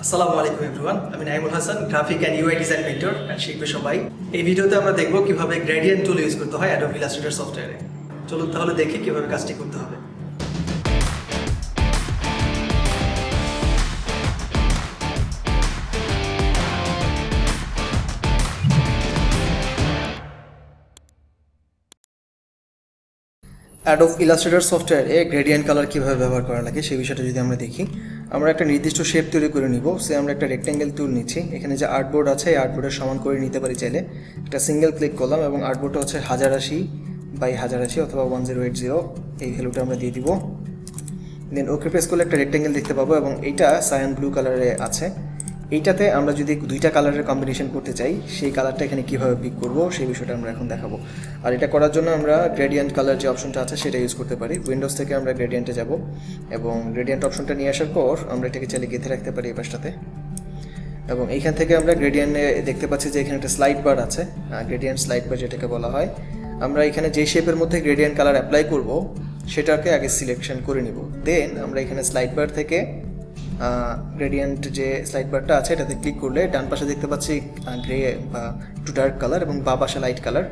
আসসালামু আলাইকুম এভরিওয়ান, আমি Naimul Hasan, graphic and UI design mentor and শিখবে সবাই। এই ভিডিওতে আমরা দেখব কিভাবে গ্রেডিয়েন্ট টুল ইউজ করতে হয় অ্যাডোব ইলাস্ট্রেটর সফটওয়্যারে। চলুন তাহলে দেখি কিভাবে কাজটি করতে হবে। অ্যাডোব ইলাস্ট্রেটর সফটওয়্যারে গ্রেডিয়েন্ট কালার কীভাবে ব্যবহার করা লাগে সেই বিষয়টা যদি আমরা দেখি, আমরা একটা নির্দিষ্ট শেপ তৈরি করে নিব। সে আমরা একটা রেক্ট্যাঙ্গেল টুল নিচ্ছি, এখানে যে আর্টবোর্ড আছে এই আর্টবোর্ডের সমান করে নিতে পারি চাইলে। একটা সিঙ্গেল ক্লিক করলাম এবং আর্টবোর্ডটা হচ্ছে 1080x1080 অথবা 1080, এই ভ্যালুটা আমরা দিয়ে দিব। দেন ওকে প্রেস করলে একটা রেক্ট্যাঙ্গেল দেখতে পাবো এবং এইটা সায়ান ব্লু কালারে আছে। এইটাতে আমরা যদি দুইটা কালারের কম্বিনেশন করতে চাই, সেই কালারটা এখানে কীভাবে পিক করবো সেই বিষয়টা আমরা এখন দেখাবো। আর এটা করার জন্য আমরা গ্রেডিয়েন্ট কালার যে অপশনটা আছে সেটা ইউজ করতে পারি। উইন্ডোজ থেকে আমরা গ্রেডিয়েন্টে যাব এবং গ্রেডিয়েন্ট অপশনটা নিয়ে আসার পর আমরা এটাকে চাইলে গেঁথে রাখতে পারি এই পাশটাতে। এবং এইখান থেকে আমরা গ্রেডিয়েন্টে দেখতে পাচ্ছি যে এখানে একটা স্লাইড বার আছে, গ্রেডিয়েন্ট স্লাইড বার যেটাকে বলা হয়। আমরা এখানে যে শেপের মধ্যে গ্রেডিয়েন্ট কালার অ্যাপ্লাই করব সেটাকে আগে সিলেকশন করে নিব। দেন আমরা এখানে স্লাইড বার থেকে গ্রেডিয়েন্ট যে স্লাইড বারটা আছে এটাতে ক্লিক করলে ডান পাশে দেখতে পাচ্ছি গ্রে বা একটু ডার্ক কালার এবং বাঁ পাশে লাইট কালার।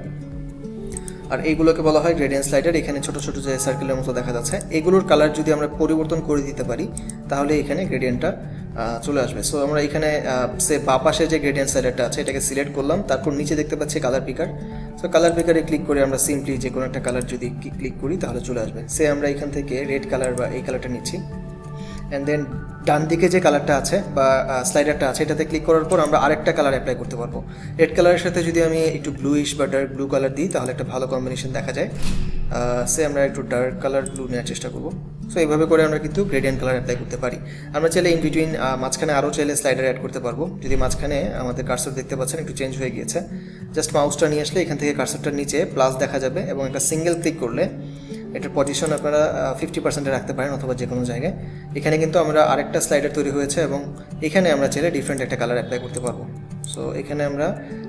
আর এইগুলোকে বলা হয় গ্রেডিয়েন্ট স্লাইডার। এখানে ছোটো ছোটো যে সার্কেলের মতো দেখা যাচ্ছে, এগুলোর কালার যদি আমরা পরিবর্তন করে দিতে পারি তাহলে এখানে গ্রেডিয়েন্টটা চলে আসবে। সো আমরা এখানে বাঁ পাশে যে গ্রেডিয়েন্ট স্লাইডারটা আছে এটাকে সিলেক্ট করলাম, তারপর নিচে দেখতে পাচ্ছি কালার পিকার। সো কালার পিকারে ক্লিক করে আমরা সিম্পলি যে কোনো একটা কালার যদি ক্লিক করি তাহলে চলে আসবে। আমরা এখান থেকে রেড কালার বা এই কালারটা নিচ্ছি। অ্যান্ড দেন ডান দিকে যে কালারটা আছে বা স্লাইডারটা আছে এটাতে ক্লিক করার পর আমরা আরেকটা কালার অ্যাপ্লাই করতে পারবো। রেড কালারের সাথে যদি আমি একটু ব্লুইশ বা ডার্ক ব্লু কালার দিই তাহলে একটা ভালো কম্বিনেশন দেখা যায়। আমরা একটু ডার্ক কালার ব্লু নেওয়ার চেষ্টা করবো। সো এইভাবে করে আমরা কিন্তু গ্রেডিয়েন্ট কালার অ্যাপ্লাই করতে পারি। আমরা চাইলে ইন বিটুইন মাঝখানে আরও চাইলে স্লাইডার অ্যাড করতে পারবো। যদি মাঝখানে আমাদের কার্সর দেখতে পাচ্ছেন একটু চেঞ্জ হয়ে গিয়েছে, জাস্ট মাউসটা নিয়ে আসলে এখান থেকে কার্সরটার নিচে প্লাস দেখা যাবে এবং একটা সিঙ্গেল ক্লিক করলে এটার পজিশন আপনারা 50% রাখতে পারেন অথবা যে কোনো জায়গায়। এখানে কিন্তু আমরা আরেকটা স্লাইডার তৈরি হয়েছে এবং এখানে আমরা চাইলে ডিফারেন্ট একটা কালার অ্যাপ্লাই করতে পারবো। সো এখানে আমরা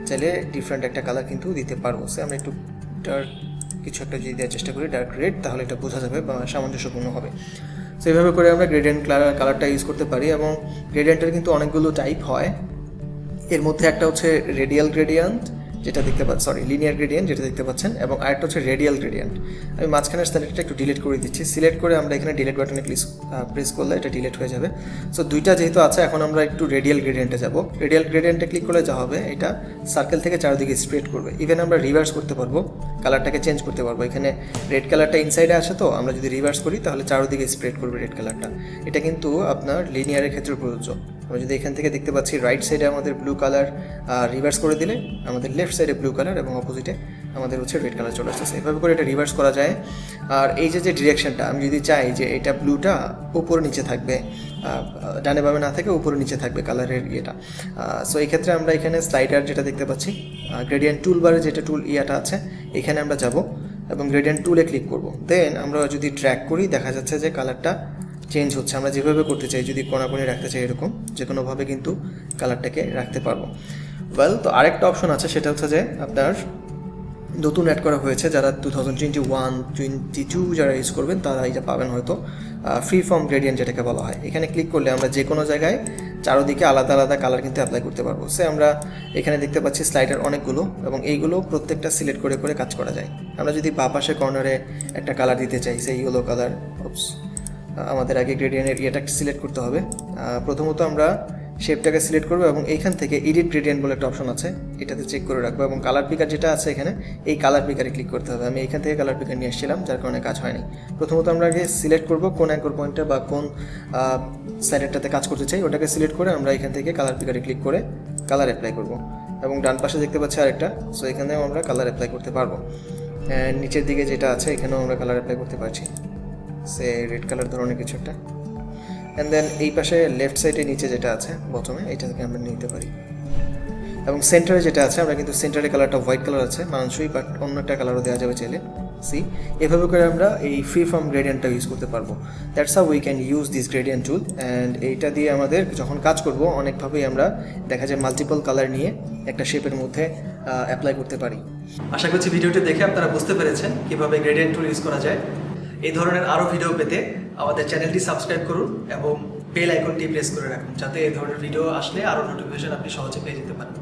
চাইলে ডিফারেন্ট একটা কালার কিন্তু দিতে পারবো। আমরা একটু ডার্ক কিছু একটা যদি দেওয়ার চেষ্টা করি, ডার্ক রেড, তাহলে এটা বোঝা যাবে বা সামঞ্জস্যপূর্ণ হবে। সো এইভাবে করে আমরা গ্রেডিয়েন্ট কালারটা ইউজ করতে পারি। এবং গ্রেডিয়েন্টের কিন্তু অনেকগুলো টাইপ হয়। এর মধ্যে একটা হচ্ছে রেডিয়াল গ্রেডিয়েন্ট যেটা দেখতে পাচ্ছেন, লিনিয়ার গ্রেডিয়েন্ট যেটা দেখতে পাচ্ছেন, এবং আরেকটা হচ্ছে রেডিয়াল গ্রেডিয়েন্ট। আমি মাঝখানের স্লাইডটা একটু ডিলিট করে দিচ্ছি। সিলেক্ট করে আমরা এখানে ডিলিট বাটনে প্রেস করলে এটা ডিলিট হয়ে যাবে। সো দুইটা যেহেতু আছে, এখন আমরা একটু রেডিয়াল গ্রেডিয়েন্টে যাব। রেডিয়াল গ্রেডিয়েন্টে ক্লিক করলে যা হবে, এটা সার্কেল থেকে চারদিকে স্প্রেড করবে। ইভেন আমরা রিভার্স করতে পারবো, কালারটাকে চেঞ্জ করতে পারবো। এখানে রেড কালারটা ইনসাইডে আসে, তো আমরা যদি রিভার্স করি তাহলে চারদিকে স্প্রেড করবে রেড কালারটা। এটা কিন্তু আপনার লিনিয়ারের ক্ষেত্রে প্রযোজ্য। আমরা যদি এখান থেকে দেখতে পাচ্ছি রাইট সাইডে আমাদের ব্লু কালার, রিভার্স করে দিলে আমাদের লেফট সাইডে ব্লু কালার এবং অপোজিটে আমাদের হচ্ছে রেড কালার চলে আসতেছে। এভাবে করে এটা রিভার্স করা যায়। আর এই যে ডিরেকশনটা, আমি যদি চাই যে এটা ব্লুটা উপরে নিচে থাকবে, ডানে বামে না থাকে উপরে নিচে থাকবে কালারের ইয়েটা। সো এই ক্ষেত্রে আমরা এখানে স্লাইডার যেটা দেখতে পাচ্ছি, গ্রেডিয়েন্ট টুল বারে যেটা টুল ইয়াটা আছে এখানে আমরা যাব এবং গ্রেডিয়েন্ট টুলে ক্লিক করব। দেন আমরা যদি ট্র্যাক করি দেখা যাচ্ছে যে কালারটা চেঞ্জ হচ্ছে। আমরা যেভাবে করতে চাই, যদি কোনাকুনি রাখতে চাই এরকম যে কোনোভাবে কিন্তু কালারটাকে রাখতে পারবো। তো আরেকটা অপশন আছে, সেটা হচ্ছে যে আপনার নতুন অ্যাড করা হয়েছে, যারা 2021-22 যারা ইউজ করবেন তারা এটা পাবেন হয়তো, ফ্রি ফর্ম গ্রেডিয়েন্ট যেটাকে বলা হয়। এখানে ক্লিক করলে আমরা যে কোনো জায়গায় চারোদিকে আলাদা আলাদা কালার কিন্তু অ্যাপ্লাই করতে পারবো। আমরা এখানে দেখতে পাচ্ছি স্লাইডার অনেকগুলো এবং এইগুলো প্রত্যেকটা সিলেক্ট করে করে কাজ করা যায়। আমরা যদি বাঁ পাশে কর্নারে একটা কালার দিতে চাই, সেই ইয়েলো কালার, আমাদের আগে গ্রেডিয়েন্টের ইয়েটা সিলেক্ট করতে হবে। প্রথমত আমরা শেপটাকে সিলেক্ট করবো এবং এইখান থেকে এডিট গ্রেডিয়েন্ট বলে একটা অপশন আছে, এটাতে চেক করে রাখবো এবং কালার পিকার যেটা আছে এখানে, এই কালার পিকারে ক্লিক করতে হবে। আমি এখান থেকে কালার পিকার নিয়ে এসেছিলাম, যার কারণে কাজ হয়নি। প্রথমত আমরা আগে সিলেক্ট করবো কোন অ্যাঙ্কর পয়েন্টে বা কোন স্লাইডারটাতে কাজ করতে চাই, ওটাকে সিলেক্ট করে আমরা এখান থেকে কালার পিকারে ক্লিক করে কালার অ্যাপ্লাই করবো। এবং ডান পাশে দেখতে পাচ্ছি আরেকটা, সো এখানেও আমরা কালার অ্যাপ্লাই করতে পারবো। নিচের দিকে যেটা আছে এখানেও আমরা কালার অ্যাপ্লাই করতে পারছি, রেড কালার ধরনের কিছু একটা। অ্যান্ড দেন এই পাশে লেফট সাইডে নিচে যেটা আছে বটমে, এটা থেকে আমরা নিতে পারি। এবং সেন্টারে যেটা আছে, আমরা কিন্তু সেন্টারে কালারটা হোয়াইট কালার আছে মানানসই, বাট অন্য একটা কালারও দেওয়া যাবে চাইলে। এভাবে করে আমরা এই ফ্রি ফর্ম গ্রেডিয়েন্টটা ইউজ করতে পারবো। That's how we can use this gradient tool. And এইটা দিয়ে আমাদের যখন কাজ করব অনেকভাবেই আমরা দেখা যায় মাল্টিপল কালার নিয়ে একটা শেপের মধ্যে অ্যাপ্লাই করতে পারি। আশা করছি ভিডিওটি দেখে আপনারা বুঝতে পেরেছেন কীভাবে গ্রেডিয়েন্ট টুল ইউজ করা যায়। এই ধরনের আরও ভিডিও পেতে আমাদের চ্যানেলটি সাবস্ক্রাইব করুন এবং বেল আইকনটি প্রেস করে রাখুন, যাতে এই ধরনের ভিডিও আসলে আরও নোটিফিকেশন আপনি সহজে পেয়ে যেতে পারেন।